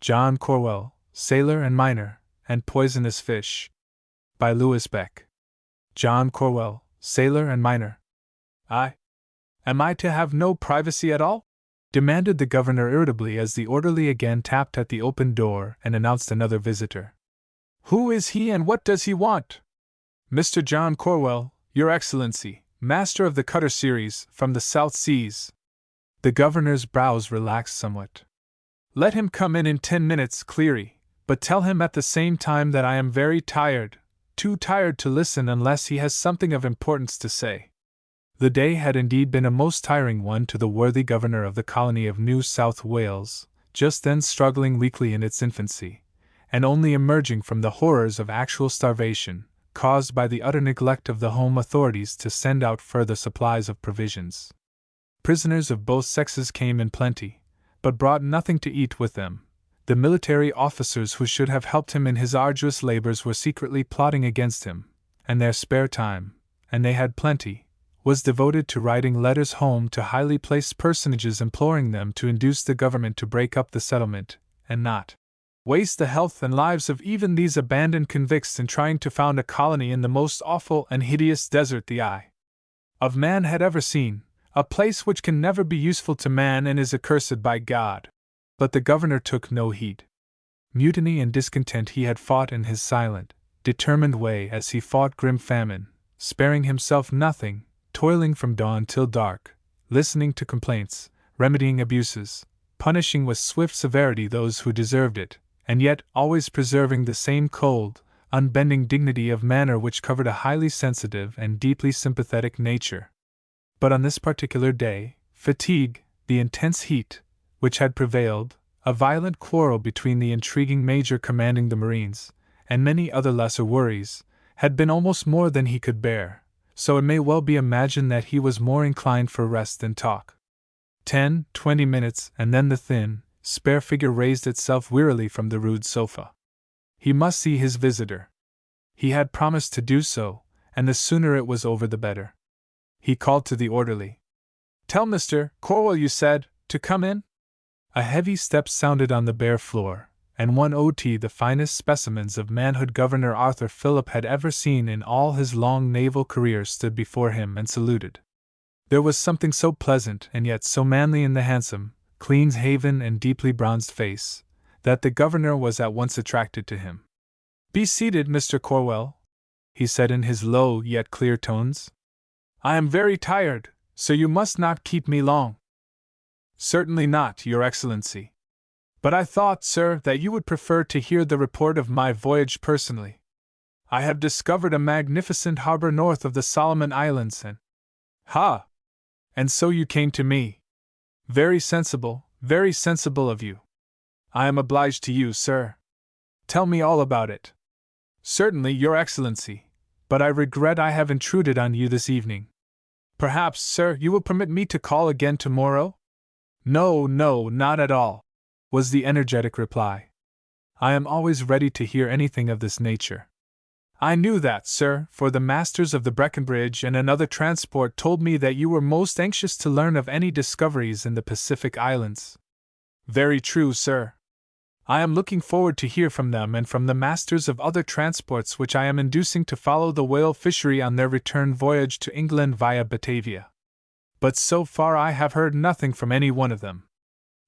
John Corwell, Sailor and Miner, and Poisonous Fish. By Louis Beck. John Corwell, Sailor and Miner. Am I to have no privacy at all? Demanded the governor irritably as the orderly again tapped at the open door and announced another visitor. Who is he and what does he want? Mr. John Corwell, Your Excellency, master of the cutter series, from the South Seas. The governor's brows relaxed somewhat. Let him come in 10 minutes, Cleary, but tell him at the same time that I am very tired, too tired to listen unless he has something of importance to say. The day had indeed been a most tiring one to the worthy governor of the colony of New South Wales, just then struggling weakly in its infancy, and only emerging from the horrors of actual starvation, caused by the utter neglect of the home authorities to send out further supplies of provisions. Prisoners of both sexes came in plenty, but brought nothing to eat with them. The military officers who should have helped him in his arduous labors were secretly plotting against him, and their spare time, and they had plenty, was devoted to writing letters home to highly placed personages imploring them to induce the government to break up the settlement, and not waste the health and lives of even these abandoned convicts in trying to found a colony in the most awful and hideous desert the eye of man had ever seen, a place which can never be useful to man and is accursed by God. But the governor took no heed. Mutiny and discontent he had fought in his silent, determined way as he fought grim famine, sparing himself nothing, toiling from dawn till dark, listening to complaints, remedying abuses, punishing with swift severity those who deserved it, and yet always preserving the same cold, unbending dignity of manner which covered a highly sensitive and deeply sympathetic nature. But on this particular day, fatigue, the intense heat, which had prevailed, a violent quarrel between the intriguing major commanding the Marines, and many other lesser worries, had been almost more than he could bear, so it may well be imagined that he was more inclined for rest than talk. 10-20 minutes, and then the thin, spare figure raised itself wearily from the rude sofa. He must see his visitor. He had promised to do so, and the sooner it was over the better. He called to the orderly. Tell Mr. Corwell, you said, to come in? A heavy step sounded on the bare floor, and one OT, the finest specimens of manhood Governor Arthur Phillip had ever seen in all his long naval career, stood before him and saluted. There was something so pleasant and yet so manly in the handsome, clean-shaven and deeply bronzed face, that the governor was at once attracted to him. Be seated, Mr. Corwell, he said in his low yet clear tones. I am very tired, so you must not keep me long. Certainly not, Your Excellency. But I thought, sir, that you would prefer to hear the report of my voyage personally. I have discovered a magnificent harbor north of the Solomon Islands and... Ha! And so you came to me. Very sensible of you. I am obliged to you, sir. Tell me all about it. Certainly, Your Excellency, but I regret I have intruded on you this evening. Perhaps, sir, you will permit me to call again tomorrow? No, not at all, was the energetic reply. I am always ready to hear anything of this nature. I knew that, sir, for the masters of the Breckenbridge and another transport told me that you were most anxious to learn of any discoveries in the Pacific Islands. Very true, sir. I am looking forward to hear from them and from the masters of other transports which I am inducing to follow the whale fishery on their return voyage to England via Batavia. But so far I have heard nothing from any one of them.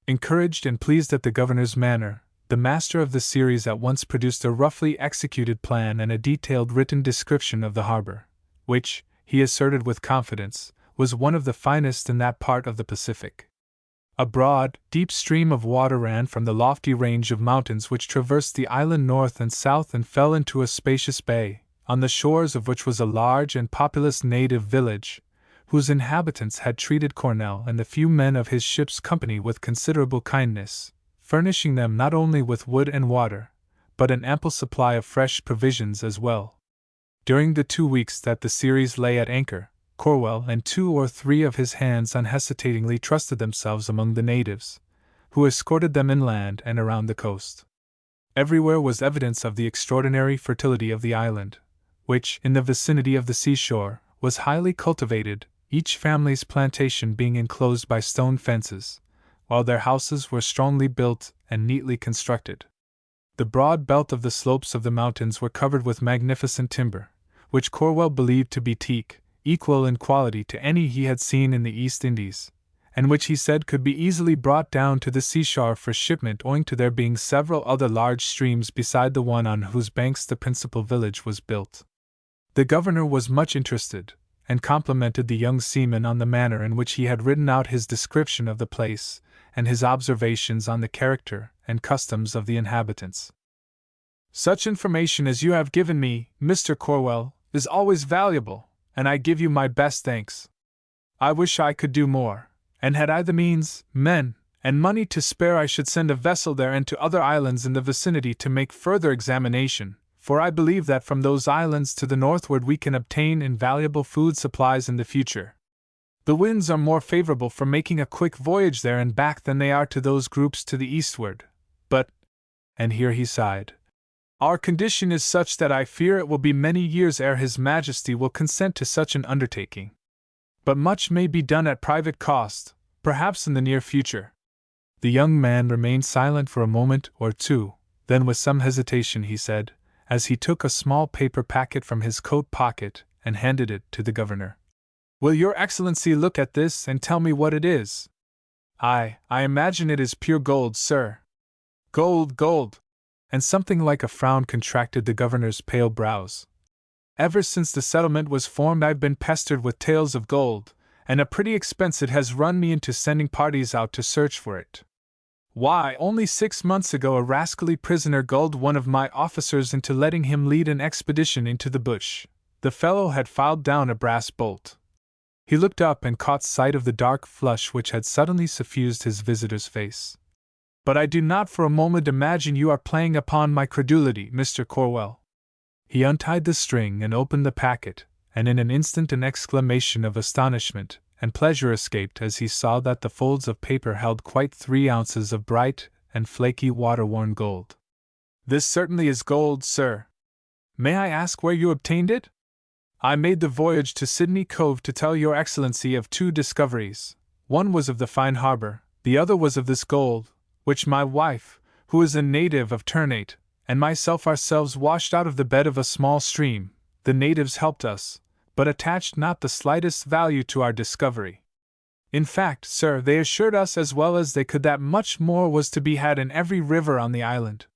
Encouraged and pleased at the governor's manner, the master of the series at once produced a roughly executed plan and a detailed written description of the harbor, which, he asserted with confidence, was one of the finest in that part of the Pacific. A broad, deep stream of water ran from the lofty range of mountains which traversed the island north and south and fell into a spacious bay, on the shores of which was a large and populous native village, whose inhabitants had treated Cornell and the few men of his ship's company with considerable kindness, furnishing them not only with wood and water, but an ample supply of fresh provisions as well. During the 2 weeks that the series lay at anchor, Corwell and 2 or 3 of his hands unhesitatingly trusted themselves among the natives, who escorted them inland and around the coast. Everywhere was evidence of the extraordinary fertility of the island, which, in the vicinity of the seashore, was highly cultivated, each family's plantation being enclosed by stone fences, while their houses were strongly built and neatly constructed. The broad belt of the slopes of the mountains were covered with magnificent timber, which Corwell believed to be teak, equal in quality to any he had seen in the East Indies, and which he said could be easily brought down to the seashore for shipment owing to there being several other large streams beside the one on whose banks the principal village was built. The governor was much interested, and complimented the young seaman on the manner in which he had written out his description of the place, and his observations on the character and customs of the inhabitants. "Such information as you have given me, Mr. Corwell, is always valuable, and I give you my best thanks. I wish I could do more, and had I the means, men, and money to spare, I should send a vessel there and to other islands in the vicinity to make further examination, for I believe that from those islands to the northward we can obtain invaluable food supplies in the future. The winds are more favorable for making a quick voyage there and back than they are to those groups to the eastward, but," and here he sighed, "our condition is such that I fear it will be many years ere His Majesty will consent to such an undertaking. But much may be done at private cost, perhaps in the near future." The young man remained silent for a moment or two, then with some hesitation he said, as he took a small paper packet from his coat pocket and handed it to the governor, "Will your Excellency look at this and tell me what it is?" I imagine it is pure gold, sir." "Gold, gold!" And something like a frown contracted the governor's pale brows. "Ever since the settlement was formed I've been pestered with tales of gold, and a pretty expense it has run me into sending parties out to search for it. Why, only 6 months ago a rascally prisoner gulled one of my officers into letting him lead an expedition into the bush. The fellow had filed down a brass bolt." He looked up and caught sight of the dark flush which had suddenly suffused his visitor's face. "But I do not for a moment imagine you are playing upon my credulity, Mr. Corwell." He untied the string and opened the packet, and in an instant an exclamation of astonishment and pleasure escaped as he saw that the folds of paper held quite 3 ounces of bright and flaky water-worn gold. "This certainly is gold, sir. May I ask where you obtained it?" "I made the voyage to Sydney Cove to tell your Excellency of 2 discoveries. One was of the fine harbor, the other was of this gold, which my wife, who is a native of Ternate, and myself ourselves washed out of the bed of a small stream. The natives helped us, but attached not the slightest value to our discovery. In fact, sir, they assured us as well as they could that much more was to be had in every river on the island.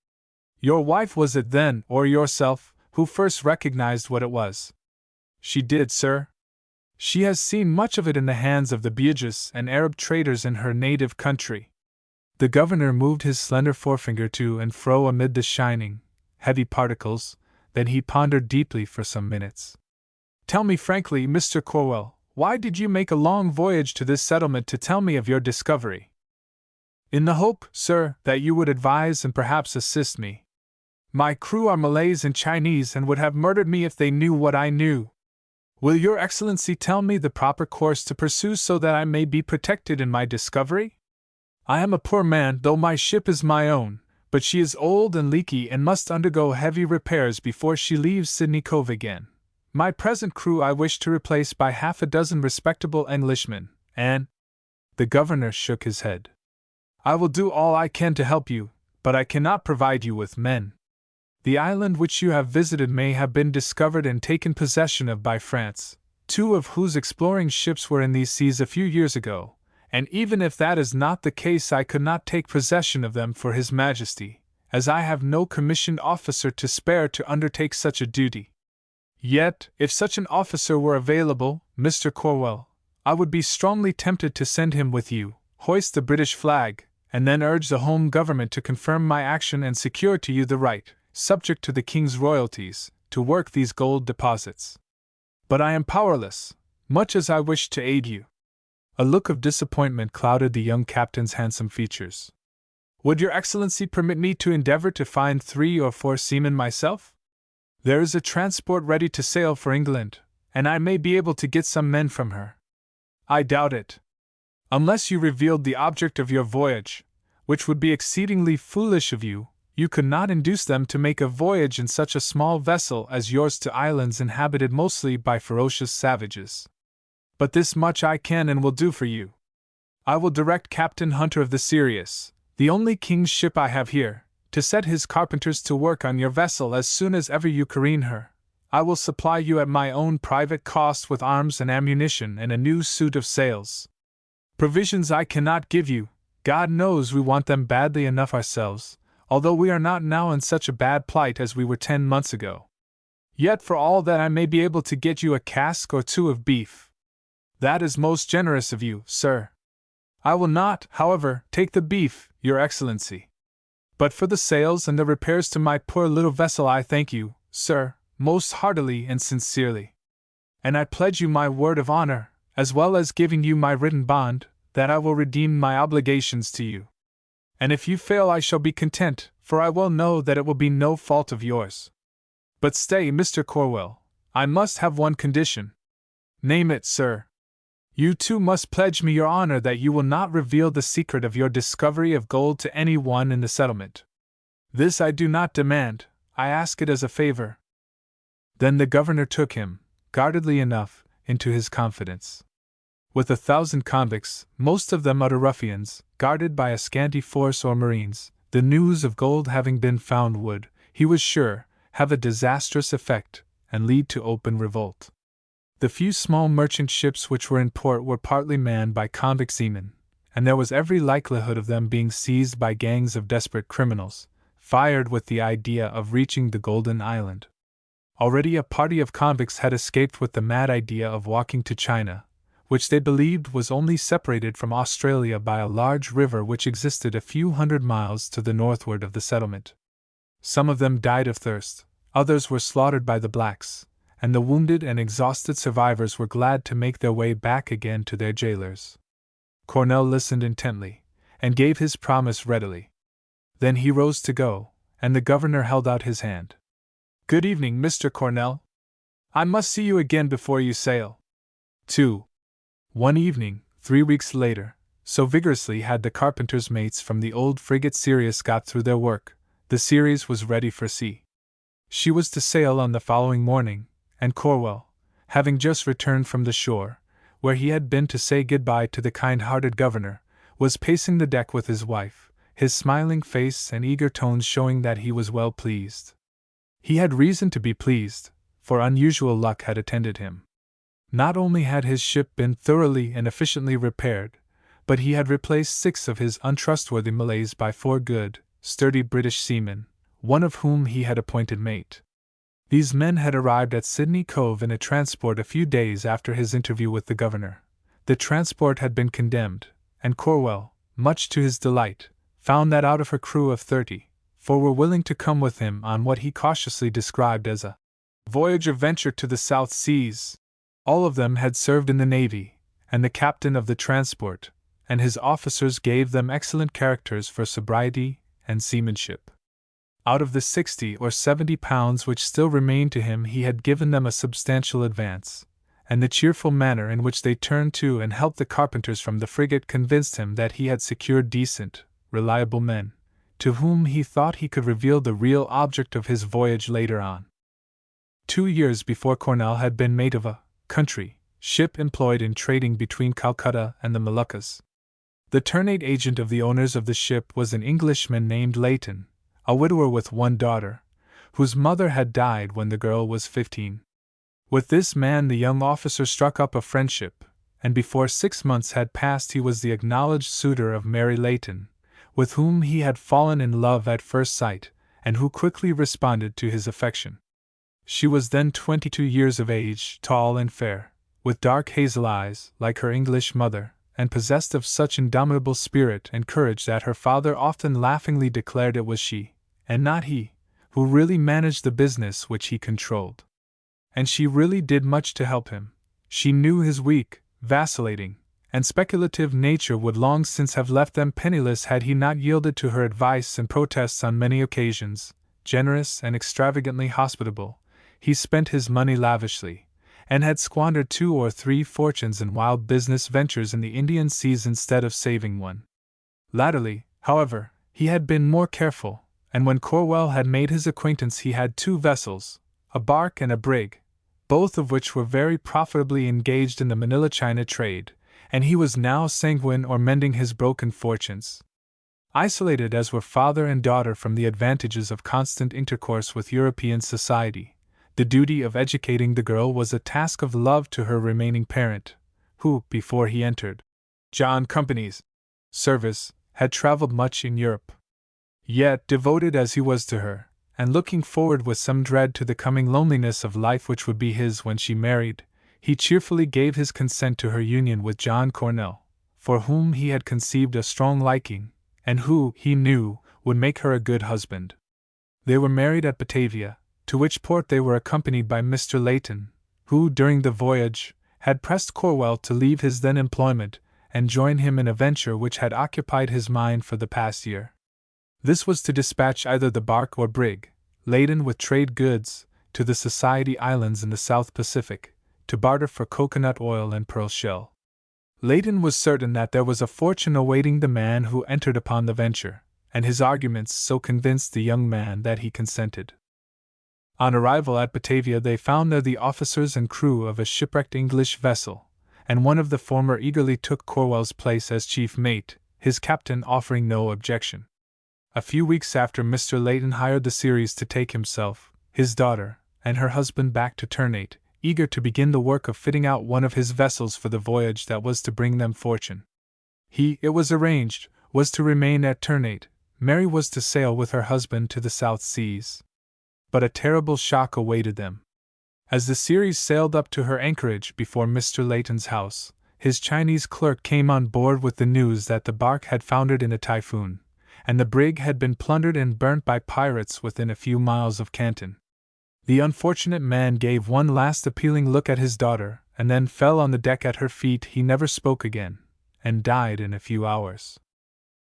Your wife was it then, or yourself, who first recognized what it was?" "She did, sir. She has seen much of it in the hands of the Bugis and Arab traders in her native country." The governor moved his slender forefinger to and fro amid the shining, heavy particles, then he pondered deeply for some minutes. "Tell me frankly, Mr. Corwell, why did you make a long voyage to this settlement to tell me of your discovery?" "In the hope, sir, that you would advise and perhaps assist me. My crew are Malays and Chinese and would have murdered me if they knew what I knew. Will your Excellency tell me the proper course to pursue so that I may be protected in my discovery? I am a poor man, though my ship is my own, but she is old and leaky and must undergo heavy repairs before she leaves Sydney Cove again. My present crew I wish to replace by 6 respectable Englishmen, and—" The governor shook his head. "I will do all I can to help you, but I cannot provide you with men. The island which you have visited may have been discovered and taken possession of by France, 2 of whose exploring ships were in these seas a few years ago, and even if that is not the case I could not take possession of them for His Majesty, as I have no commissioned officer to spare to undertake such a duty. Yet, if such an officer were available, Mr. Corwell, I would be strongly tempted to send him with you, hoist the British flag, and then urge the home government to confirm my action and secure to you the right, subject to the King's royalties, to work these gold deposits. But I am powerless, much as I wish to aid you." A look of disappointment clouded the young captain's handsome features. "Would your Excellency permit me to endeavor to find 3 or 4 seamen myself? There is a transport ready to sail for England, and I may be able to get some men from her." "I doubt it. Unless you revealed the object of your voyage, which would be exceedingly foolish of you, you could not induce them to make a voyage in such a small vessel as yours to islands inhabited mostly by ferocious savages. But this much I can and will do for you. I will direct Captain Hunter of the Sirius, the only king's ship I have here, to set his carpenters to work on your vessel as soon as ever you careen her. I will supply you at my own private cost with arms and ammunition and a new suit of sails. Provisions I cannot give you, God knows we want them badly enough ourselves, although we are not now in such a bad plight as we were 10 months ago. Yet for all that I may be able to get you a cask or two of beef. That is most generous of you, sir. I will not, however, take the beef, your excellency. But for the sails and the repairs to my poor little vessel I thank you, sir, most heartily and sincerely. And I pledge you my word of honor, as well as giving you my written bond, that I will redeem my obligations to you. And if you fail I shall be content, for I well know that it will be no fault of yours. But stay, Mr. Corwell, I must have one condition. Name it, sir. You too must pledge me your honor that you will not reveal the secret of your discovery of gold to any one in the settlement. This I do not demand, I ask it as a favor. Then the governor took him, guardedly enough, into his confidence. With 1,000 convicts, most of them utter ruffians, guarded by a scanty force or marines, the news of gold having been found would, he was sure, have a disastrous effect, and lead to open revolt. The few small merchant ships which were in port were partly manned by convict seamen, and there was every likelihood of them being seized by gangs of desperate criminals, fired with the idea of reaching the Golden Island. Already a party of convicts had escaped with the mad idea of walking to China, which they believed was only separated from Australia by a large river which existed a few hundred miles to the northward of the settlement. Some of them died of thirst, others were slaughtered by the blacks, and the wounded and exhausted survivors were glad to make their way back again to their jailers. Cornell listened intently, and gave his promise readily. Then he rose to go, and the governor held out his hand. Good evening, Mr. Cornell. I must see you again before you sail. 2. One evening, 3 weeks later, so vigorously had the carpenter's mates from the old frigate Sirius got through their work, the Ceres was ready for sea. She was to sail on the following morning, and Corwell, having just returned from the shore, where he had been to say goodbye to the kind-hearted governor, was pacing the deck with his wife, his smiling face and eager tones showing that he was well pleased. He had reason to be pleased, for unusual luck had attended him. Not only had his ship been thoroughly and efficiently repaired, but he had replaced 6 of his untrustworthy Malays by 4 good, sturdy British seamen, one of whom he had appointed mate. These men had arrived at Sydney Cove in a transport a few days after his interview with the governor. The transport had been condemned, and Corwell, much to his delight, found that out of her crew of 30, 4 were willing to come with him on what he cautiously described as a voyage or venture to the South Seas. All of them had served in the Navy, and the captain of the transport and his officers gave them excellent characters for sobriety and seamanship. Out of the 60 or 70 pounds which still remained to him he had given them a substantial advance, and the cheerful manner in which they turned to and helped the carpenters from the frigate convinced him that he had secured decent, reliable men, to whom he thought he could reveal the real object of his voyage later on. 2 years before Cornell had been mate of a country ship employed in trading between Calcutta and the Moluccas. The turnate agent of the owners of the ship was an Englishman named Leighton, a widower with 1 daughter, whose mother had died when the girl was 15. With this man the young officer struck up a friendship, and before 6 months had passed he was the acknowledged suitor of Mary Leighton, with whom he had fallen in love at first sight, and who quickly responded to his affection. She was then 22 years of age, tall and fair, with dark hazel eyes, like her English mother, and possessed of such indomitable spirit and courage that her father often laughingly declared it was she, and not he, who really managed the business which he controlled. And she really did much to help him. She knew his weak, vacillating, and speculative nature would long since have left them penniless had he not yielded to her advice and protests on many occasions. Generous and extravagantly hospitable, he spent his money lavishly, and had squandered 2 or 3 fortunes in wild business ventures in the Indian seas instead of saving one. Latterly, however, he had been more careful, and when Corwell had made his acquaintance he had 2 vessels, a bark and a brig, both of which were very profitably engaged in the Manila China trade, and he was now sanguine or mending his broken fortunes. Isolated as were father and daughter from the advantages of constant intercourse with European society, the duty of educating the girl was a task of love to her remaining parent, who, before he entered John Company's service, had traveled much in Europe. Yet, devoted as he was to her, and looking forward with some dread to the coming loneliness of life which would be his when she married, he cheerfully gave his consent to her union with John Cornell, for whom he had conceived a strong liking, and who, he knew, would make her a good husband. They were married at Batavia, to which port they were accompanied by Mr. Layton, who, during the voyage, had pressed Corwell to leave his then employment and join him in a venture which had occupied his mind for the past year. This was to dispatch either the bark or brig, laden with trade goods, to the Society Islands in the South Pacific, to barter for coconut oil and pearl shell. Layton was certain that there was a fortune awaiting the man who entered upon the venture, and his arguments so convinced the young man that he consented. On arrival at Batavia, they found there the officers and crew of a shipwrecked English vessel, and one of the former eagerly took Corwell's place as chief mate, his captain offering no objection. A few weeks after, Mr. Layton hired the Ceres to take himself, his daughter, and her husband back to Ternate, eager to begin the work of fitting out one of his vessels for the voyage that was to bring them fortune. He, it was arranged, was to remain at Ternate. Mary was to sail with her husband to the South Seas. But a terrible shock awaited them. As the Ceres sailed up to her anchorage before Mr. Layton's house, his Chinese clerk came on board with the news that the bark had foundered in a typhoon, and the brig had been plundered and burnt by pirates within a few miles of Canton. The unfortunate man gave one last appealing look at his daughter, and then fell on the deck at her feet. He never spoke again, and died in a few hours.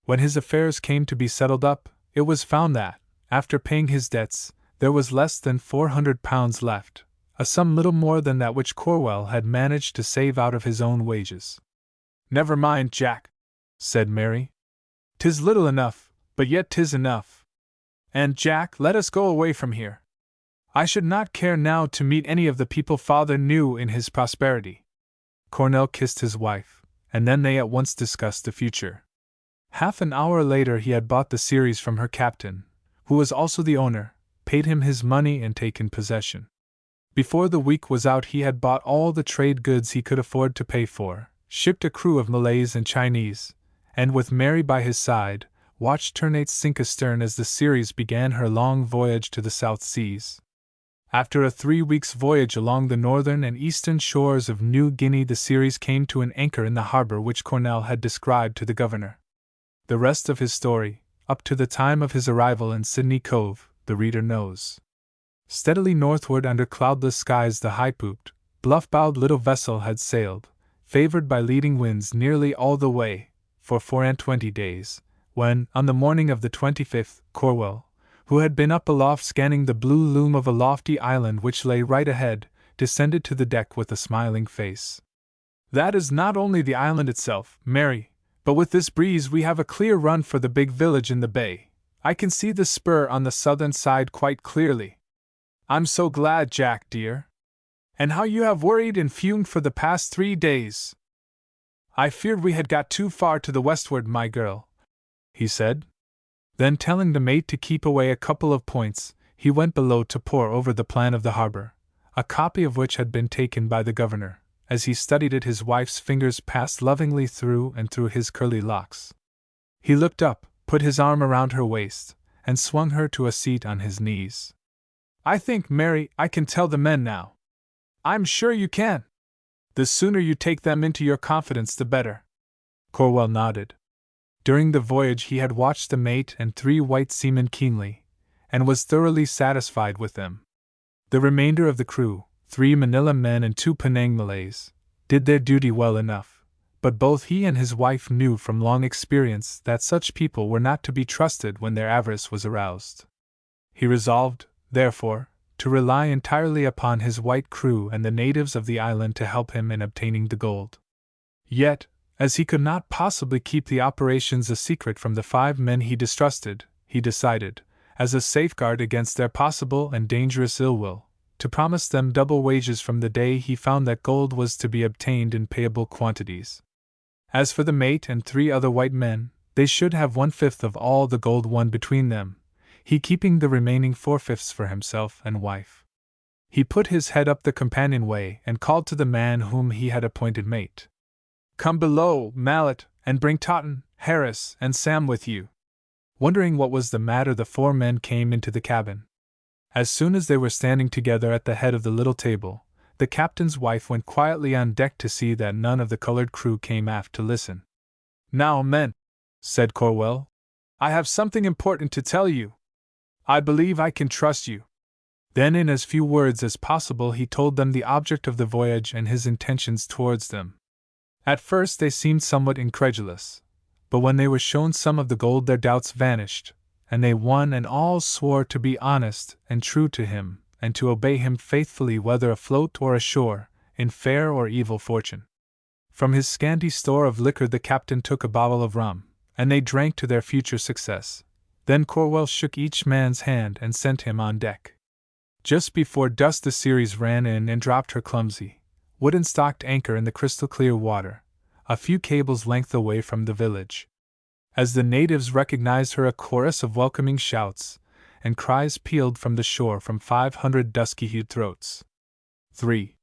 When his affairs came to be settled up, it was found that, after paying his debts, there was less than £400 left, a sum little more than that which Corwell had managed to save out of his own wages. "Never mind, Jack," said Mary. "'Tis little enough, but yet 'tis enough. And, Jack, let us go away from here. I should not care now to meet any of the people father knew in his prosperity." Cornell kissed his wife, and then they at once discussed the future. Half an hour later he had bought the Ceres from her captain, who was also the owner, paid him his money and taken possession. Before the week was out he had bought all the trade goods he could afford to pay for, shipped a crew of Malays and Chinese, and with Mary by his side, watched Ternate sink astern as the Ceres began her long voyage to the South Seas. After a 3 weeks' voyage along the northern and eastern shores of New Guinea, the Ceres came to an anchor in the harbor which Cornell had described to the governor. The rest of his story, up to the time of his arrival in Sydney Cove, the reader knows. Steadily northward under cloudless skies the high-pooped, bluff-bowed little vessel had sailed, favored by leading winds nearly all the way, for 24 days, when, on the morning of the 25th, Corwell, who had been up aloft scanning the blue loom of a lofty island which lay right ahead, descended to the deck with a smiling face. "That is not only the island itself, Mary, but with this breeze we have a clear run for the big village in the bay. I can see the spur on the southern side quite clearly." "I'm so glad, Jack, dear. And how you have worried and fumed for the past 3 days. I feared we had got too far to the westward, my girl," he said. Then, telling the mate to keep away a couple of points, he went below to pore over the plan of the harbor, a copy of which had been taken by the governor. As he studied it, his wife's fingers passed lovingly through and through his curly locks. He looked up, put his arm around her waist, and swung her to a seat on his knees. "I think, Mary, I can tell the men now." "I'm sure you can. The sooner you take them into your confidence the better." Corwell nodded. During the voyage he had watched the mate and 3 white seamen keenly, and was thoroughly satisfied with them. The remainder of the crew, 3 Manila men and 2 Penang Malays, did their duty well enough, but both he and his wife knew from long experience that such people were not to be trusted when their avarice was aroused. He resolved, therefore, to rely entirely upon his white crew and the natives of the island to help him in obtaining the gold. Yet, as he could not possibly keep the operations a secret from the 5 men he distrusted, he decided, as a safeguard against their possible and dangerous ill will, to promise them double wages from the day he found that gold was to be obtained in payable quantities. As for the mate and 3 other white men, They should have 1/5 of all the gold won between them, he keeping the remaining 4/5 for himself and wife. He put his head up the companionway and called to the man whom he had appointed mate. "Come below, Mallet, and bring Totten, Harris, and Sam with you." Wondering what was the matter, the 4 men came into the cabin. As soon as they were standing together at the head of the little table, the captain's wife went quietly on deck to see that none of the colored crew came aft to listen. "Now, men," said Corwell, "I have something important to tell you. I believe I can trust you." Then, in as few words as possible, he told them the object of the voyage and his intentions towards them. At first they seemed somewhat incredulous, but when they were shown some of the gold their doubts vanished, and they one and all swore to be honest and true to him, and to obey him faithfully whether afloat or ashore, in fair or evil fortune. From his scanty store of liquor the captain took a bottle of rum, and they drank to their future success. Then Corwell shook each man's hand and sent him on deck. Just before dusk the Ceres ran in and dropped her clumsy, wooden-stocked anchor in the crystal-clear water, a few cables' length away from the village. As the natives recognized her, a chorus of welcoming shouts and cries pealed from the shore from 500 dusky-hued throats. 3.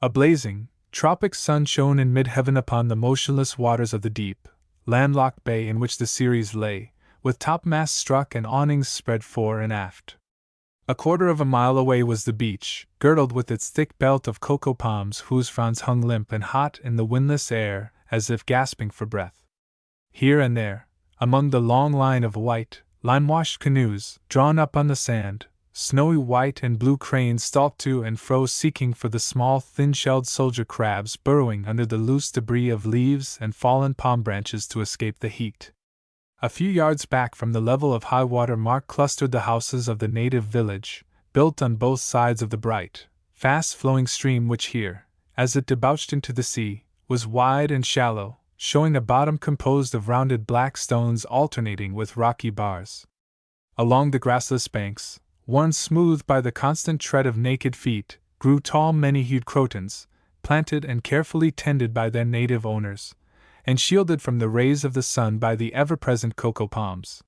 A blazing, tropic sun shone in mid-heaven upon the motionless waters of the deep, landlocked bay in which the Ceres lay, with topmasts struck and awnings spread fore and aft. A quarter of a mile away was the beach, girdled with its thick belt of cocoa palms whose fronds hung limp and hot in the windless air as if gasping for breath. Here and there, among the long line of white, lime-washed canoes drawn up on the sand, snowy white and blue cranes stalked to and fro seeking for the small thin-shelled soldier crabs burrowing under the loose debris of leaves and fallen palm branches to escape the heat. A few yards back from the level of high water mark clustered the houses of the native village, built on both sides of the bright, fast-flowing stream which here, as it debouched into the sea, was wide and shallow, showing a bottom composed of rounded black stones alternating with rocky bars. Along the grassless banks, worn smooth by the constant tread of naked feet, grew tall many-hued crotons, planted and carefully tended by their native owners, and shielded from the rays of the sun by the ever-present cocoa palms.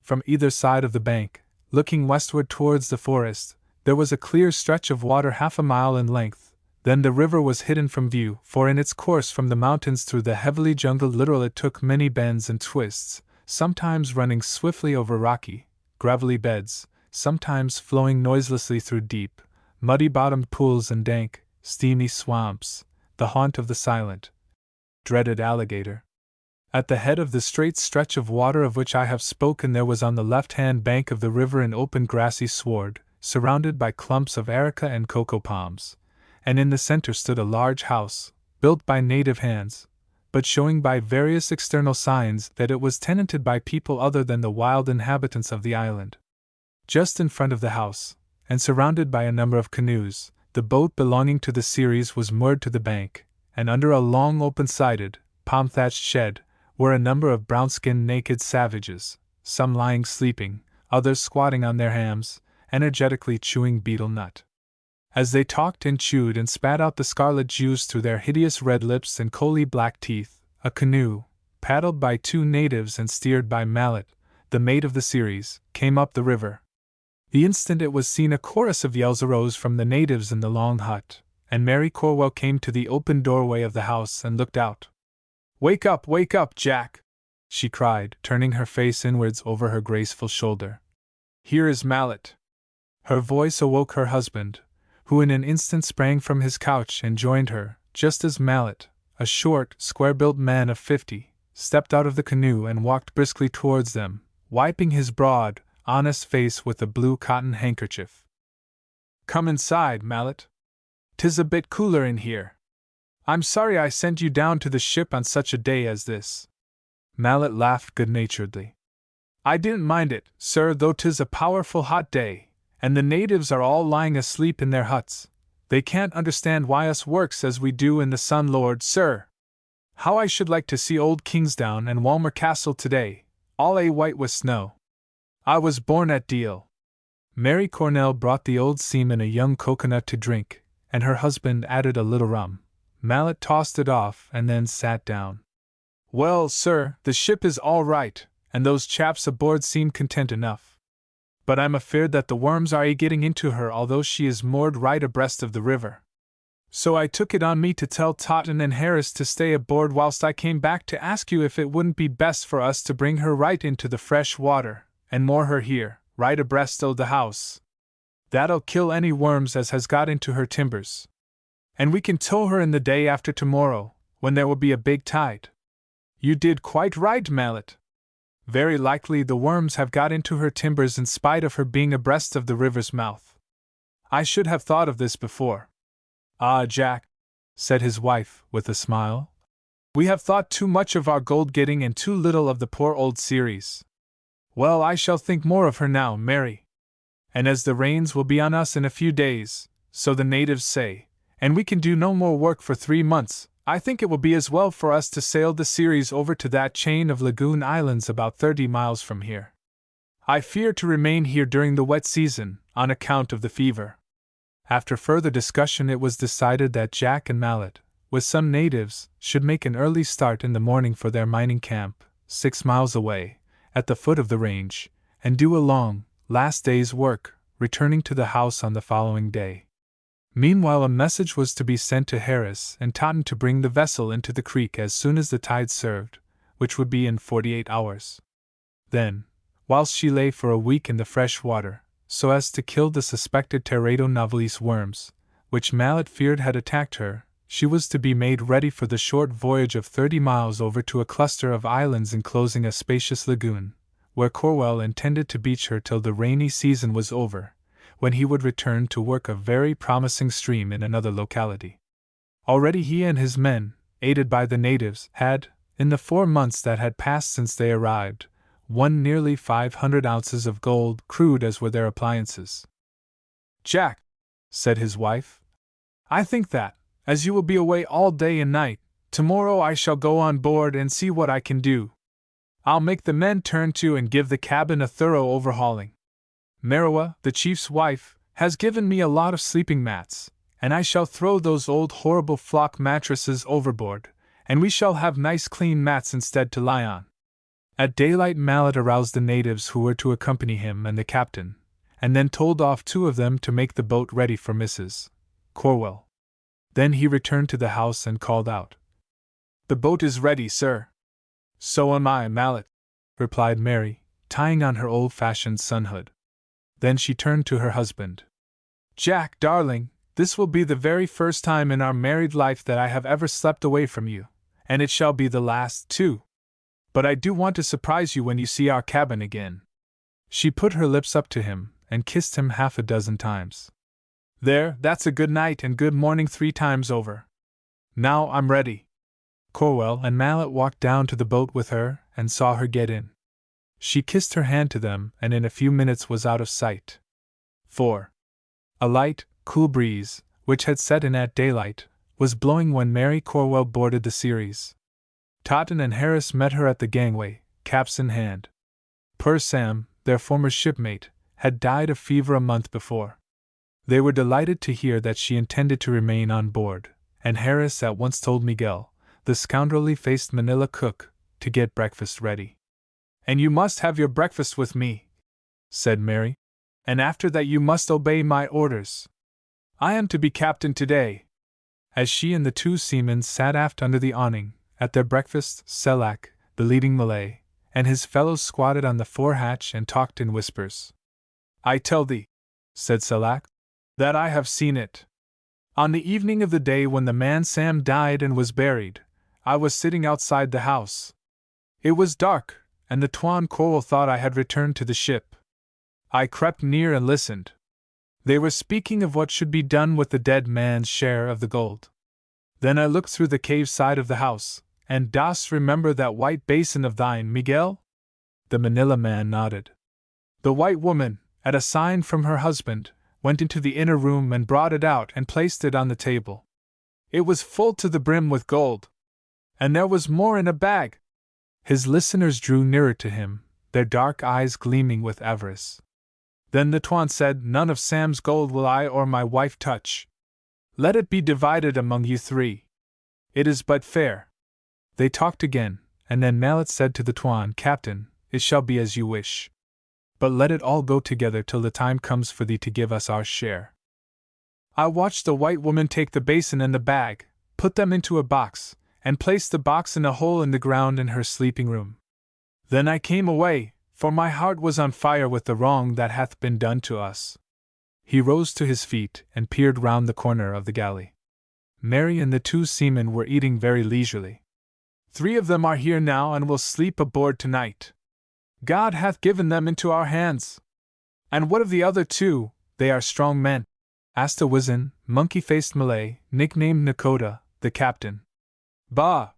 From either side of the bank, looking westward towards the forest, there was a clear stretch of water half a mile in length. Then the river was hidden from view, for in its course from the mountains through the heavily jungled littoral it took many bends and twists, sometimes running swiftly over rocky, gravelly beds, sometimes flowing noiselessly through deep, muddy-bottomed pools and dank, steamy swamps, the haunt of the silent, dreaded alligator. At the head of the straight stretch of water of which I have spoken there was on the left-hand bank of the river an open grassy sward, surrounded by clumps of areca and cocoa palms, and in the center stood a large house, built by native hands, but showing by various external signs that it was tenanted by people other than the wild inhabitants of the island. Just in front of the house, and surrounded by a number of canoes, the boat belonging to the Ceres was moored to the bank, and under a long open-sided, palm-thatched shed were a number of brown-skinned naked savages, some lying sleeping, others squatting on their hams, energetically chewing betel nut. As they talked and chewed and spat out the scarlet juice through their hideous red lips and coaly-black teeth, a canoe, paddled by 2 natives and steered by Mallet, the mate of the Ceres, came up the river. The instant it was seen a chorus of yells arose from the natives in the long hut, and Mary Corwell came to the open doorway of the house and looked out. Wake up, Jack!" she cried, turning her face inwards over her graceful shoulder. "Here is Mallet." Her voice awoke her husband, who in an instant sprang from his couch and joined her, just as Mallet, a short, square-built man of 50, stepped out of the canoe and walked briskly towards them, wiping his broad, honest face with a blue cotton handkerchief. "Come inside, Mallet. 'Tis a bit cooler in here. I'm sorry I sent you down to the ship on such a day as this." Mallet laughed good-naturedly. "I didn't mind it, sir, though 'tis a powerful hot day, and the natives are all lying asleep in their huts. They can't understand why us works as we do in the sun, Lord, sir. How I should like to see old Kingsdown and Walmer Castle today, all white with snow. I was born at Deal." Mary Cornell brought the old seaman a young coconut to drink, and her husband added a little rum. Mallet tossed it off and then sat down. Well, sir, the ship is all right, and those chaps aboard seem content enough. But I'm afeard that the worms are getting into her, although she is moored right abreast of the river. So I took it on me to tell Totten and Harris to stay aboard whilst I came back to ask you if it wouldn't be best for us to bring her right into the fresh water, and moor her here, right abreast o' the house. That'll kill any worms as has got into her timbers. And we can tow her in the day after tomorrow, when there will be a big tide. You did quite right, Mallet. Very likely the worms have got into her timbers in spite of her being abreast of the river's mouth. I should have thought of this before. Ah, Jack, said his wife, with a smile, we have thought too much of our gold getting and too little of the poor old Ceres. Well, I shall think more of her now, Mary. And as the rains will be on us in a few days, so the natives say, and we can do no more work for 3 months, I think it will be as well for us to sail the Ceres over to that chain of lagoon islands about 30 miles from here. I fear to remain here during the wet season, on account of the fever. After further discussion, it was decided that Jack and Mallet, with some natives, should make an early start in the morning for their mining camp, 6 miles away, at the foot of the range, and do a long, last day's work, returning to the house on the following day. Meanwhile, a message was to be sent to Harris and Totten to bring the vessel into the creek as soon as the tide served, which would be in 48 hours. Then, whilst she lay for a week in the fresh water, so as to kill the suspected Teredo novalis worms, which Mallet feared had attacked her, she was to be made ready for the short voyage of 30 miles over to a cluster of islands enclosing a spacious lagoon, where Corwell intended to beach her till the rainy season was over, when he would return to work a very promising stream in another locality. Already he and his men, aided by the natives, had, in the 4 months that had passed since they arrived, won nearly 500 ounces of gold, crude as were their appliances. Jack, said his wife, I think that, as you will be away all day and night, tomorrow I shall go on board and see what I can do. I'll make the men turn to and give the cabin a thorough overhauling. Marawa, the chief's wife, has given me a lot of sleeping mats, and I shall throw those old horrible flock mattresses overboard, and we shall have nice clean mats instead to lie on. At daylight Mallet aroused the natives who were to accompany him and the captain, and then told off 2 of them to make the boat ready for Mrs. Corwell. Then he returned to the house and called out, The boat is ready, sir. So am I, Mallet, replied Mary, tying on her old-fashioned sunhood. Then she turned to her husband. Jack, darling, this will be the very first time in our married life that I have ever slept away from you, and it shall be the last, too. But I do want to surprise you when you see our cabin again. She put her lips up to him and kissed him 6 times. There, that's a good night and good morning 3 times over. Now I'm ready. Corwell and Mallet walked down to the boat with her and saw her get in. She kissed her hand to them and in a few minutes was out of sight. 4. A light, cool breeze, which had set in at daylight, was blowing when Mary Corwell boarded the Ceres. Totten and Harris met her at the gangway, caps in hand. Poor Sam, their former shipmate, had died of fever a month before. They were delighted to hear that she intended to remain on board, and Harris at once told Miguel, the scoundrelly-faced Manila cook, to get breakfast ready. And you must have your breakfast with me, said Mary, and after that you must obey my orders. I am to be captain today. As she and the 2 seamen sat aft under the awning, at their breakfast, Selak, the leading Malay, and his fellows squatted on the forehatch and talked in whispers. I tell thee, said Selak, that I have seen it. On the evening of the day when the man Sam died and was buried, I was sitting outside the house. It was dark, and the Tuan Corwell thought I had returned to the ship. I crept near and listened. They were speaking of what should be done with the dead man's share of the gold. Then I looked through the cave side of the house, and dost remember that white basin of thine, Miguel? The Manila man nodded. The white woman, at a sign from her husband, went into the inner room and brought it out and placed it on the table. It was full to the brim with gold. And there was more in a bag. His listeners drew nearer to him, their dark eyes gleaming with avarice. Then the Tuan said, None of Sam's gold will I or my wife touch. Let it be divided among you 3. It is but fair. They talked again, and then Mallet said to the Tuan, Captain, it shall be as you wish. But let it all go together till the time comes for thee to give us our share. I watched the white woman take the basin and the bag, put them into a box, and place the box in a hole in the ground in her sleeping room. Then I came away, for my heart was on fire with the wrong that hath been done to us. He rose to his feet and peered round the corner of the galley. Mary and the 2 seamen were eating very leisurely. 3 of them are here now and will sleep aboard tonight. God hath given them into our hands. And what of the other 2? They are strong men, asked a wizen, monkey-faced Malay, nicknamed Nakoda, the captain. Bah!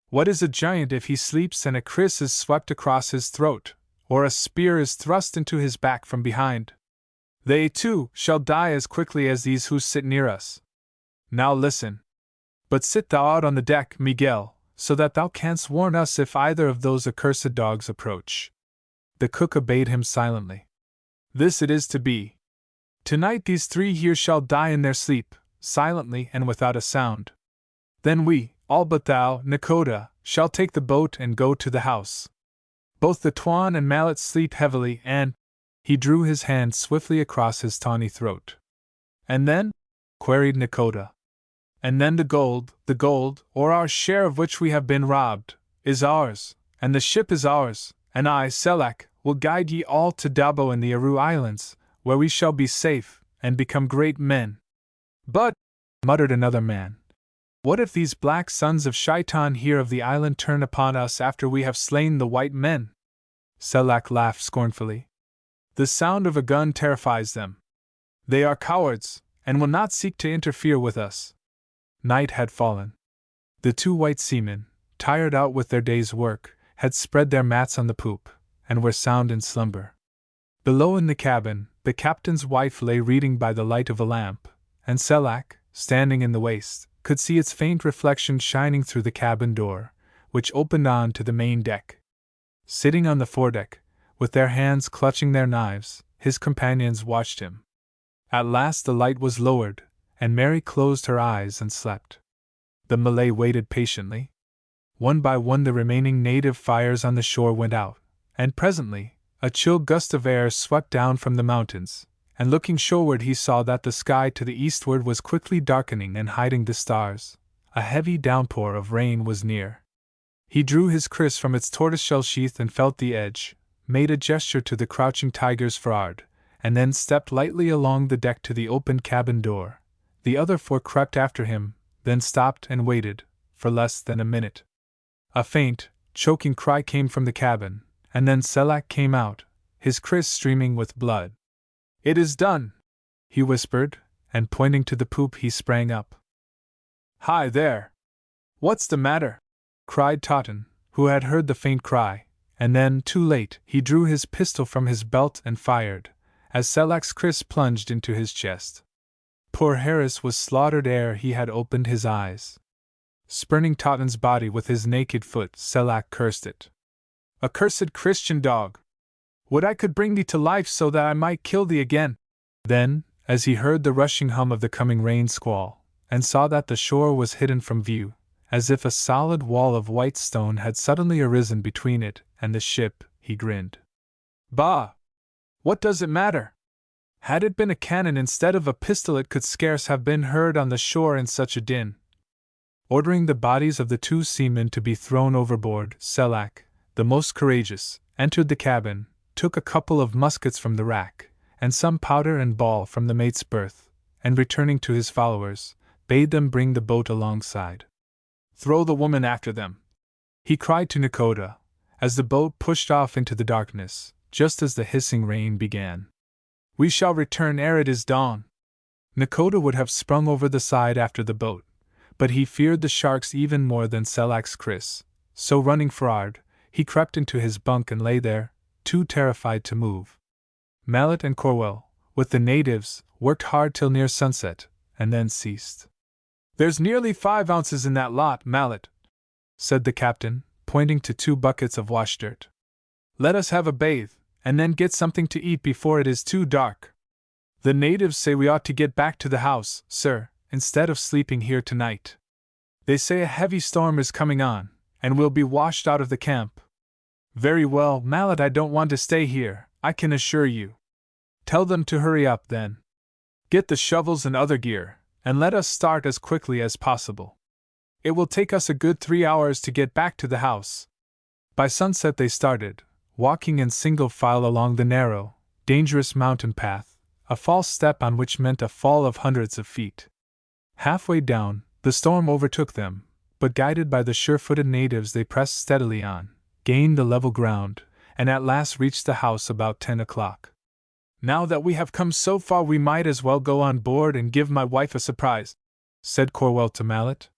What is a giant if he sleeps and a kriss is swept across his throat, or a spear is thrust into his back from behind? They, too, shall die as quickly as these who sit near us. Now listen. But sit thou out on the deck, Miguel, so that thou canst warn us if either of those accursed dogs approach. The cook obeyed him silently. This it is to be. Tonight these 3 here shall die in their sleep, silently and without a sound. Then we, all but thou, Nakoda, shall take the boat and go to the house. Both the Tuan and Mallet sleep heavily and— he drew his hand swiftly across his tawny throat. And then? Queried Nakoda. And then the gold, or our share of which we have been robbed, is ours, and the ship is ours, and I, Selak, will guide ye all to Dabo in the Aru Islands, where we shall be safe, and become great men. But, muttered another man, what if these black sons of Shaitan here of the island turn upon us after we have slain the white men? Selak laughed scornfully. The sound of a gun terrifies them. They are cowards, and will not seek to interfere with us. Night had fallen. The 2 white seamen, tired out with their day's work, had spread their mats on the poop, and were sound in slumber. Below in the cabin, the captain's wife lay reading by the light of a lamp, and Selak, standing in the waist, could see its faint reflection shining through the cabin door, which opened on to the main deck. Sitting on the foredeck, with their hands clutching their knives, his companions watched him. At last the light was lowered, and Mary closed her eyes and slept. The Malay waited patiently. One by one the remaining native fires on the shore went out, and presently a chill gust of air swept down from the mountains, and looking shoreward he saw that the sky to the eastward was quickly darkening and hiding the stars. A heavy downpour of rain was near. He drew his kriss from its tortoiseshell sheath and felt the edge, made a gesture to the crouching tigers for'ard, and then stepped lightly along the deck to the open cabin door. The other 4 crept after him, then stopped and waited, for less than a minute. A faint, choking cry came from the cabin, and then Selak came out, his kriss streaming with blood. It is done, he whispered, and pointing to the poop he sprang up. Hi there! What's the matter? Cried Totten, who had heard the faint cry, and then, too late, he drew his pistol from his belt and fired, as Selak's kriss plunged into his chest. Poor Harris was slaughtered ere he had opened his eyes. Spurning Totten's body with his naked foot, Selak cursed it. Accursed Christian dog! Would I could bring thee to life so that I might kill thee again! Then, as he heard the rushing hum of the coming rain squall, and saw that the shore was hidden from view, as if a solid wall of white stone had suddenly arisen between it and the ship, he grinned. Bah! What does it matter? Had it been a cannon instead of a pistol it could scarce have been heard on the shore in such a din. Ordering the bodies of the 2 seamen to be thrown overboard, Selak, the most courageous, entered the cabin, took a couple of muskets from the rack, and some powder and ball from the mate's berth, and returning to his followers, bade them bring the boat alongside. Throw the woman after them, he cried to Nakoda, as the boat pushed off into the darkness, just as the hissing rain began. We shall return ere it is dawn. Nakoda would have sprung over the side after the boat, but he feared the sharks even more than Selak's kriss, so running for'ard, he crept into his bunk and lay there, too terrified to move. Mallet and Corwell, with the natives, worked hard till near sunset, and then ceased. There's nearly 5 ounces in that lot, Mallet, said the captain, pointing to 2 buckets of wash dirt. Let us have a bathe, and then get something to eat before it is too dark. The natives say we ought to get back to the house, sir, instead of sleeping here tonight. They say a heavy storm is coming on, and we'll be washed out of the camp." "Very well, Mallet, I don't want to stay here, I can assure you." "Tell them to hurry up, then. Get the shovels and other gear, and let us start as quickly as possible. It will take us a good 3 hours to get back to the house." By sunset they started, walking in single file along the narrow, dangerous mountain path, a false step on which meant a fall of hundreds of feet. Halfway down, the storm overtook them, but guided by the sure-footed natives they pressed steadily on, gained the level ground, and at last reached the house about 10 o'clock. "Now that we have come so far we might as well go on board and give my wife a surprise," said Corwell to Mallet.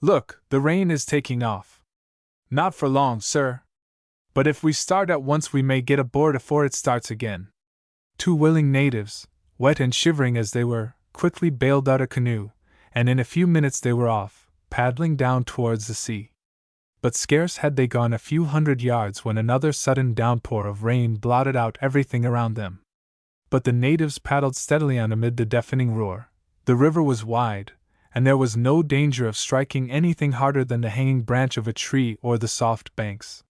"Look, the rain is taking off." "Not for long, sir. But if we start at once we may get aboard afore it starts again." 2 willing natives, wet and shivering as they were, quickly bailed out a canoe, and in a few minutes they were off, paddling down towards the sea. But scarce had they gone a few hundred yards when another sudden downpour of rain blotted out everything around them. But the natives paddled steadily on amid the deafening roar. The river was wide, and there was no danger of striking anything harder than the hanging branch of a tree or the soft banks.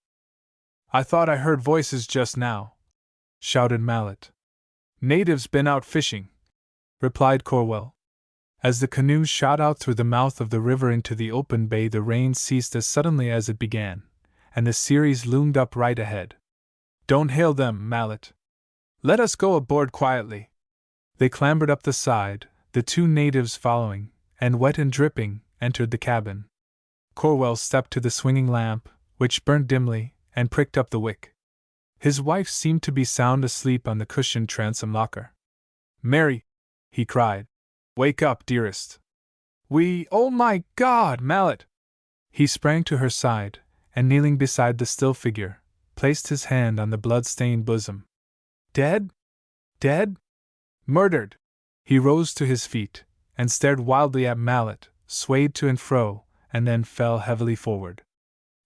"I thought I heard voices just now," shouted Mallet. "Natives been out fishing," replied Corwell. As the canoe shot out through the mouth of the river into the open bay, the rain ceased as suddenly as it began, and the Ceres loomed up right ahead. "Don't hail them, Mallet. Let us go aboard quietly." They clambered up the side, the 2 natives following, and wet and dripping, entered the cabin. Corwell stepped to the swinging lamp, which burnt dimly, and pricked up the wick. His wife seemed to be sound asleep on the cushioned transom locker. "Mary!" he cried. "Wake up, dearest." "Oh my God, Mallet!" He sprang to her side, and kneeling beside the still figure, placed his hand on the blood-stained bosom. "Dead? Dead? Murdered!" He rose to his feet, and stared wildly at Mallet, swayed to and fro, and then fell heavily forward.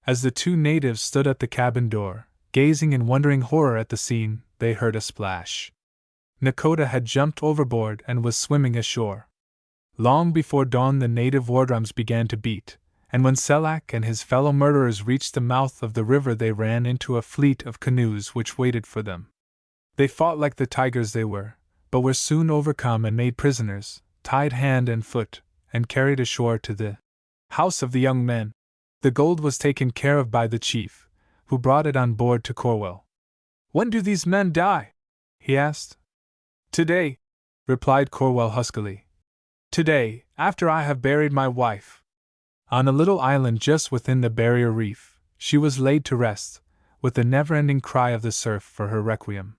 As the 2 natives stood at the cabin door, gazing in wondering horror at the scene, they heard a splash. Nakota had jumped overboard and was swimming ashore. Long before dawn the native war drums began to beat, and when Selak and his fellow murderers reached the mouth of the river they ran into a fleet of canoes which waited for them. They fought like the tigers they were, but were soon overcome and made prisoners, tied hand and foot, and carried ashore to the house of the young men. The gold was taken care of by the chief, who brought it on board to Corwell. "When do these men die?" he asked. "Today," replied Corwell huskily. "Today, after I have buried my wife." On a little island just within the barrier reef, she was laid to rest, with the never-ending cry of the surf for her requiem.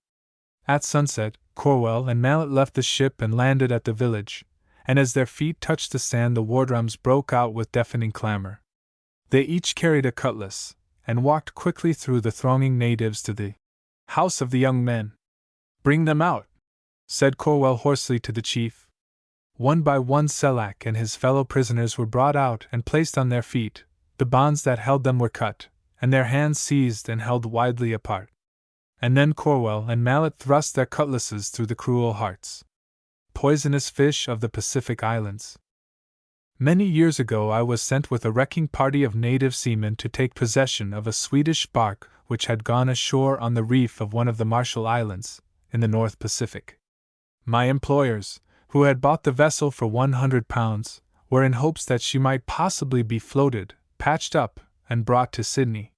At sunset, Corwell and Mallet left the ship and landed at the village, and as their feet touched the sand the war drums broke out with deafening clamor. They each carried a cutlass, and walked quickly through the thronging natives to the house of the young men. "Bring them out," said Corwell hoarsely to the chief. One by one Selak and his fellow prisoners were brought out and placed on their feet, the bonds that held them were cut, and their hands seized and held widely apart. And then Corwell and Mallet thrust their cutlasses through the cruel hearts. Poisonous fish of the Pacific Islands. Many years ago I was sent with a wrecking party of native seamen to take possession of a Swedish bark which had gone ashore on the reef of one of the Marshall Islands, in the North Pacific. My employers, who had bought the vessel for £100, were in hopes that she might possibly be floated, patched up, and brought to Sydney.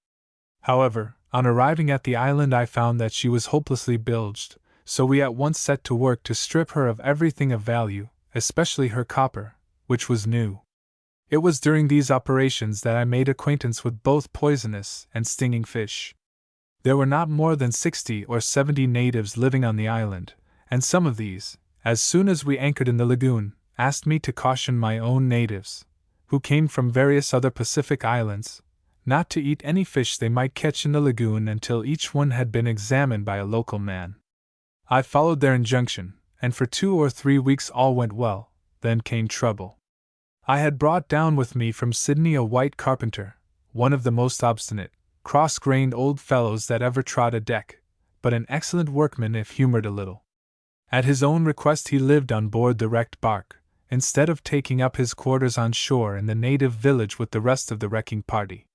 However, on arriving at the island I found that she was hopelessly bilged, so we at once set to work to strip her of everything of value, especially her copper, which was new. It was during these operations that I made acquaintance with both poisonous and stinging fish. There were not more than 60 or 70 natives living on the island, and some of these, as soon as we anchored in the lagoon, asked me to caution my own natives, who came from various other Pacific islands, not to eat any fish they might catch in the lagoon until each one had been examined by a local man. I followed their injunction, and for 2 or 3 weeks all went well. Then came trouble. I had brought down with me from Sydney a white carpenter, one of the most obstinate, cross-grained old fellows that ever trod a deck, but an excellent workman if humored a little. At his own request he lived on board the wrecked bark, instead of taking up his quarters on shore in the native village with the rest of the wrecking party.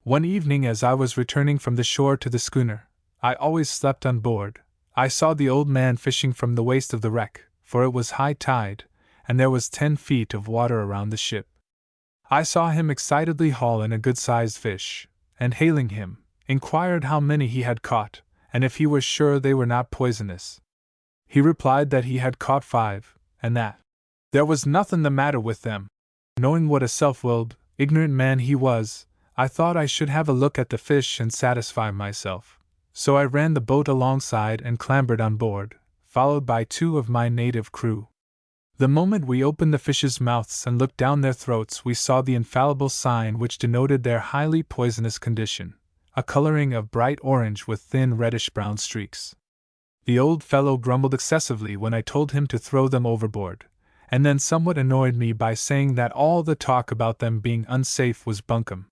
One evening, as I was returning from the shore to the schooner — I always slept on board — I saw the old man fishing from the waist of the wreck, for it was high tide, and there was 10 feet of water around the ship. I saw him excitedly haul in a good-sized fish, and hailing him, inquired how many he had caught, and if he was sure they were not poisonous. He replied that he had caught 5, and that there was nothing the matter with them. Knowing what a self-willed, ignorant man he was, I thought I should have a look at the fish and satisfy myself, so I ran the boat alongside and clambered on board, followed by 2 of my native crew. The moment we opened the fish's mouths and looked down their throats, we saw the infallible sign which denoted their highly poisonous condition, a coloring of bright orange with thin reddish-brown streaks. The old fellow grumbled excessively when I told him to throw them overboard, and then somewhat annoyed me by saying that all the talk about them being unsafe was bunkum.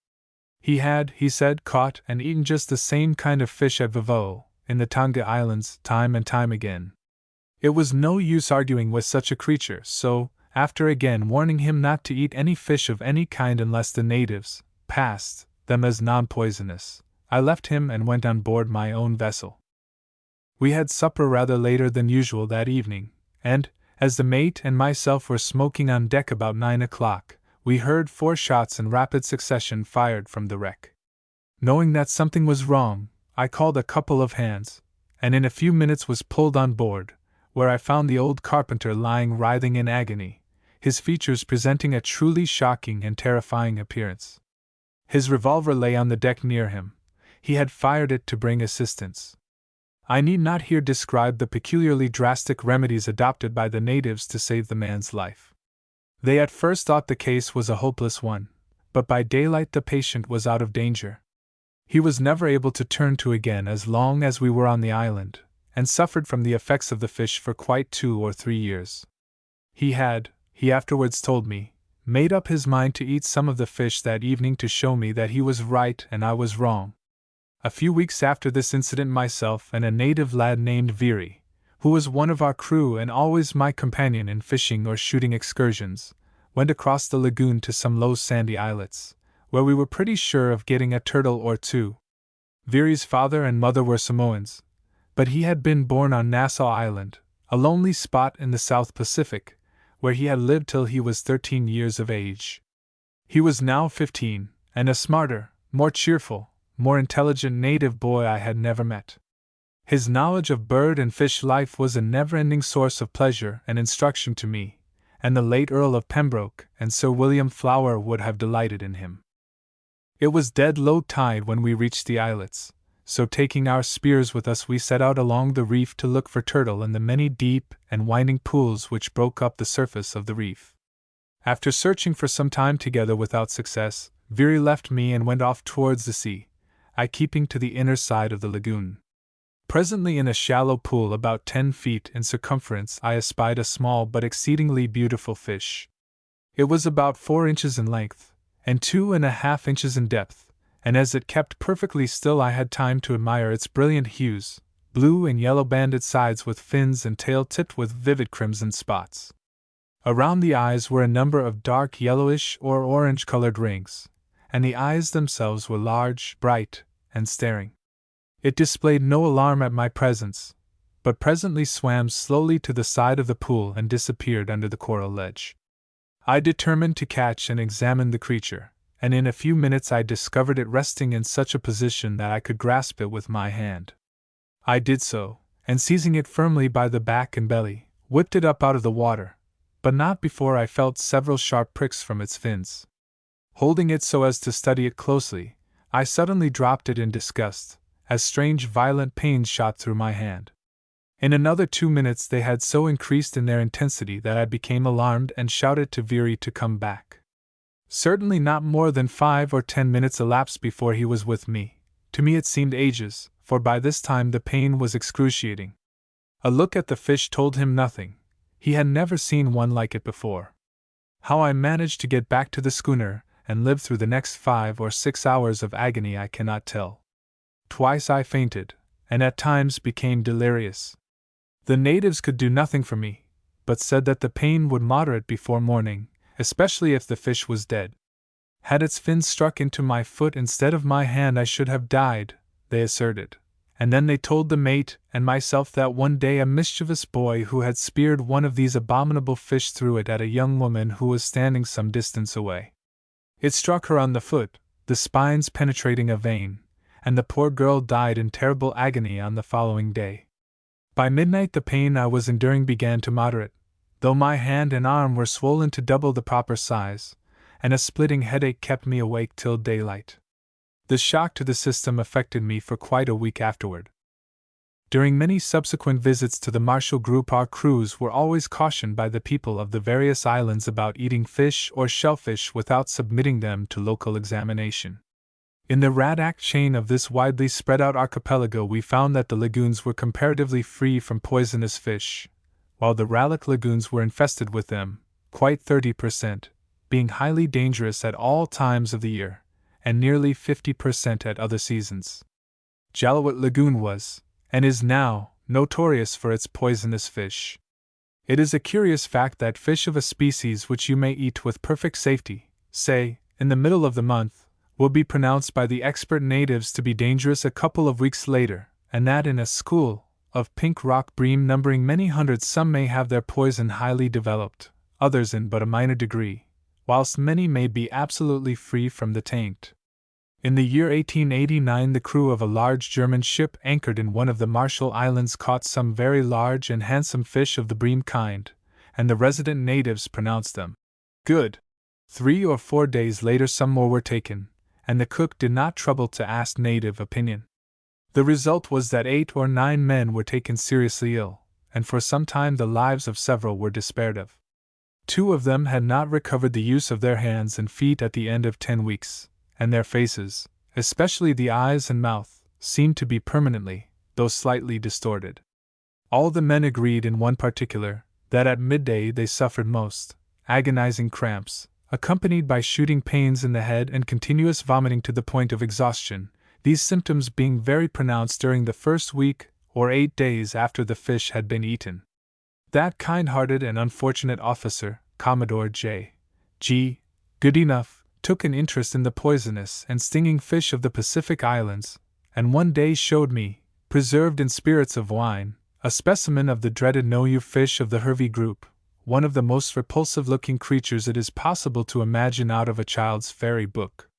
He had, he said, caught and eaten just the same kind of fish at Vavo, in the Tonga Islands, time and time again. It was no use arguing with such a creature, so, after again warning him not to eat any fish of any kind unless the natives passed them as non-poisonous, I left him and went on board my own vessel. We had supper rather later than usual that evening, and, as the mate and myself were smoking on deck about 9 o'clock, we heard 4 shots in rapid succession fired from the wreck. Knowing that something was wrong, I called a couple of hands, and in a few minutes was pulled on board, where I found the old carpenter lying writhing in agony, his features presenting a truly shocking and terrifying appearance. His revolver lay on the deck near him. He had fired it to bring assistance. I need not here describe the peculiarly drastic remedies adopted by the natives to save the man's life. They at first thought the case was a hopeless one, but by daylight the patient was out of danger. He was never able to turn to again as long as we were on the island, and suffered from the effects of the fish for quite 2 or 3 years. He afterwards told me, made up his mind to eat some of the fish that evening to show me that he was right and I was wrong. A few weeks after this incident, myself and a native lad named Veery, who was one of our crew and always my companion in fishing or shooting excursions, went across the lagoon to some low sandy islets, where we were pretty sure of getting a turtle or 2. Veery's father and mother were Samoans, but he had been born on Nassau Island, a lonely spot in the South Pacific, where he had lived till he was 13 years of age. He was now 15, and a smarter, more cheerful, more intelligent native boy I had never met. His knowledge of bird and fish life was a never-ending source of pleasure and instruction to me, and the late Earl of Pembroke and Sir William Flower would have delighted in him. It was dead low tide when we reached the islets, so taking our spears with us we set out along the reef to look for turtle in the many deep and winding pools which broke up the surface of the reef. After searching for some time together without success, Veery left me and went off towards the sea, I keeping to the inner side of the lagoon. Presently, in a shallow pool about 10 feet in circumference, I espied a small but exceedingly beautiful fish. It was about 4 inches in length, and 2.5 inches in depth, and as it kept perfectly still I had time to admire its brilliant hues, blue and yellow banded sides with fins and tail tipped with vivid crimson spots. Around the eyes were a number of dark yellowish or orange-colored rings, and the eyes themselves were large, bright, and staring. It displayed no alarm at my presence, but presently swam slowly to the side of the pool and disappeared under the coral ledge. I determined to catch and examine the creature, and in a few minutes I discovered it resting in such a position that I could grasp it with my hand. I did so, and seizing it firmly by the back and belly, whipped it up out of the water, but not before I felt several sharp pricks from its fins. Holding it so as to study it closely, I suddenly dropped it in disgust, as strange violent pains shot through my hand. In another 2 minutes they had so increased in their intensity that I became alarmed and shouted to Veery to come back. Certainly not more than 5 or 10 minutes elapsed before he was with me. To me it seemed ages, for by this time the pain was excruciating. A look at the fish told him nothing. He had never seen one like it before. How I managed to get back to the schooner and live through the next 5 or 6 hours of agony I cannot tell. Twice I fainted, and at times became delirious. The natives could do nothing for me, but said that the pain would moderate before morning, especially if the fish was dead. Had its fin struck into my foot instead of my hand, I should have died, they asserted. And then they told the mate and myself that one day a mischievous boy who had speared one of these abominable fish threw it at a young woman who was standing some distance away. It struck her on the foot, the spines penetrating a vein, and the poor girl died in terrible agony on the following day. By midnight the pain I was enduring began to moderate, though my hand and arm were swollen to double the proper size, and a splitting headache kept me awake till daylight. The shock to the system affected me for quite a week afterward. During many subsequent visits to the Marshall Group, our crews were always cautioned by the people of the various islands about eating fish or shellfish without submitting them to local examination. In the Radak chain of this widely spread out archipelago, we found that the lagoons were comparatively free from poisonous fish, while the Rallick lagoons were infested with them, quite 30%, being highly dangerous at all times of the year, and nearly 50% at other seasons. Jalawat Lagoon was, and is now, notorious for its poisonous fish. It is a curious fact that fish of a species which you may eat with perfect safety, say, in the middle of the month, will be pronounced by the expert natives to be dangerous a couple of weeks later, and that in a school of pink rock bream numbering many hundreds some may have their poison highly developed, others in but a minor degree, whilst many may be absolutely free from the taint. In the year 1889 the crew of a large German ship anchored in one of the Marshall Islands caught some very large and handsome fish of the bream kind, and the resident natives pronounced them good. 3 or 4 days later some more were taken, and the cook did not trouble to ask native opinion. The result was that 8 or 9 men were taken seriously ill, and for some time the lives of several were despaired of. 2 of them had not recovered the use of their hands and feet at the end of 10 weeks, and their faces, especially the eyes and mouth, seemed to be permanently, though slightly distorted. All the men agreed in one particular, that at midday they suffered most agonizing cramps, accompanied by shooting pains in the head and continuous vomiting to the point of exhaustion, these symptoms being very pronounced during the first week or 8 days after the fish had been eaten. That kind-hearted and unfortunate officer, Commodore J. G. Goodenough, took an interest in the poisonous and stinging fish of the Pacific Islands, and one day showed me, preserved in spirits of wine, a specimen of the dreaded no-you fish of the Hervey group, one of the most repulsive-looking creatures it is possible to imagine out of a child's fairy book.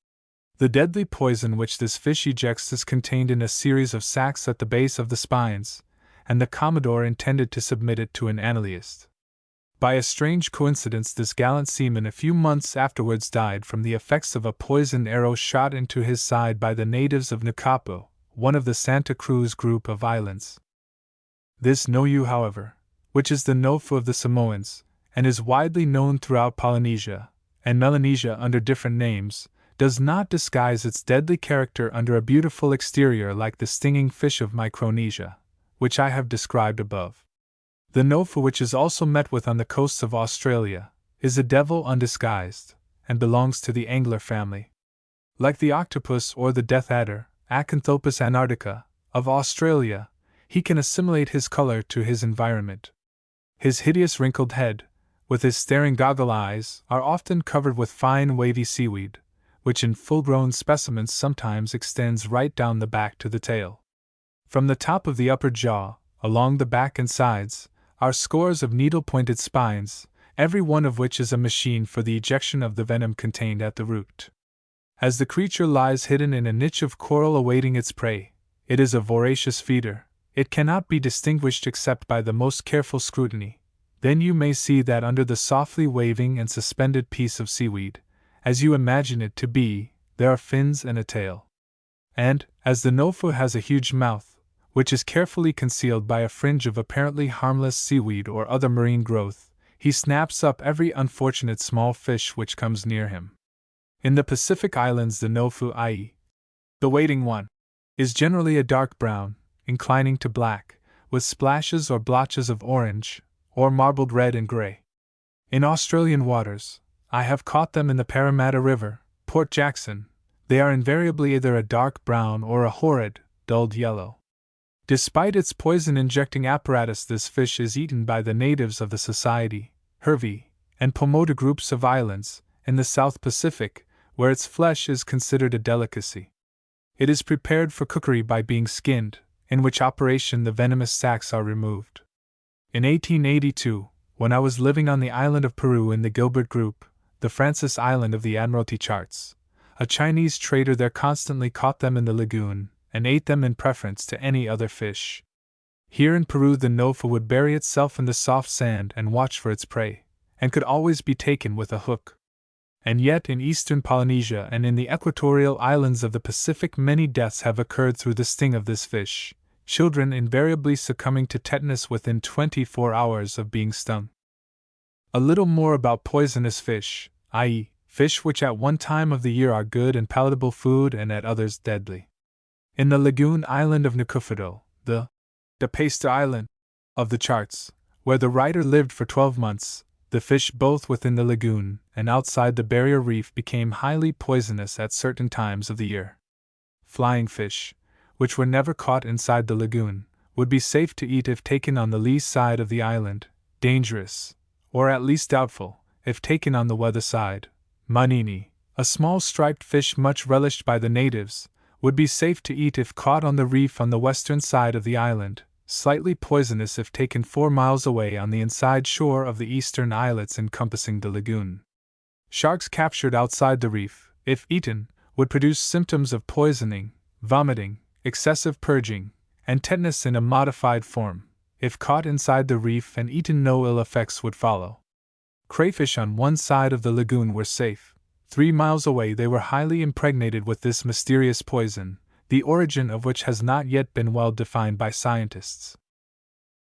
The deadly poison which this fish ejects is contained in a series of sacs at the base of the spines, and the Commodore intended to submit it to an analyst. By a strange coincidence, this gallant seaman a few months afterwards died from the effects of a poisoned arrow shot into his side by the natives of Nukapu, one of the Santa Cruz group of islands. This no-you, however, which is the nofu of the Samoans, and is widely known throughout Polynesia and Melanesia under different names, does not disguise its deadly character under a beautiful exterior like the stinging fish of Micronesia, which I have described above. The nofu, which is also met with on the coasts of Australia, is a devil undisguised, and belongs to the angler family. Like the octopus or the death adder, Acanthopus antarctica, of Australia, he can assimilate his color to his environment. His hideous wrinkled head, with his staring goggle eyes, are often covered with fine wavy seaweed, which in full-grown specimens sometimes extends right down the back to the tail. From the top of the upper jaw, along the back and sides, are scores of needle-pointed spines, every one of which is a machine for the ejection of the venom contained at the root. As the creature lies hidden in a niche of coral awaiting its prey, it is a voracious feeder. It cannot be distinguished except by the most careful scrutiny. Then you may see that under the softly waving and suspended piece of seaweed, as you imagine it to be, there are fins and a tail. And, as the nofu has a huge mouth, which is carefully concealed by a fringe of apparently harmless seaweed or other marine growth, he snaps up every unfortunate small fish which comes near him. In the Pacific Islands the nofu, i.e., the waiting one, is generally a dark brown, inclining to black, with splashes or blotches of orange, or marbled red and gray. In Australian waters, I have caught them in the Parramatta River, Port Jackson. They are invariably either a dark brown or a horrid, dulled yellow. Despite its poison-injecting apparatus, this fish is eaten by the natives of the Society, Hervey, and Pomotou groups of islands, in the South Pacific, where its flesh is considered a delicacy. It is prepared for cookery by being skinned, in which operation the venomous sacs are removed. In 1882, when I was living on the island of Peru in the Gilbert Group, the Francis Island of the Admiralty Charts, a Chinese trader there constantly caught them in the lagoon and ate them in preference to any other fish. Here in Peru the Nofa would bury itself in the soft sand and watch for its prey, and could always be taken with a hook. And yet in eastern Polynesia and in the equatorial islands of the Pacific many deaths have occurred through the sting of this fish, children invariably succumbing to tetanus within 24 hours of being stung. A little more about poisonous fish, i.e., fish which at one time of the year are good and palatable food and at others deadly. In the lagoon island of Nukufudo, the Paste Island of the charts, where the writer lived for 12 months, the fish both within the lagoon and outside the barrier reef became highly poisonous at certain times of the year. Flying fish, which were never caught inside the lagoon, would be safe to eat if taken on the lee side of the island, dangerous, or at least doubtful, if taken on the weather side. Manini, a small striped fish much relished by the natives, would be safe to eat if caught on the reef on the western side of the island, slightly poisonous if taken 4 miles away on the inside shore of the eastern islets encompassing the lagoon. Sharks captured outside the reef, if eaten, would produce symptoms of poisoning, vomiting, excessive purging, and tetanus in a modified form. If caught inside the reef and eaten, no ill effects would follow. Crayfish on one side of the lagoon were safe. 3 miles away they were highly impregnated with this mysterious poison, the origin of which has not yet been well defined by scientists.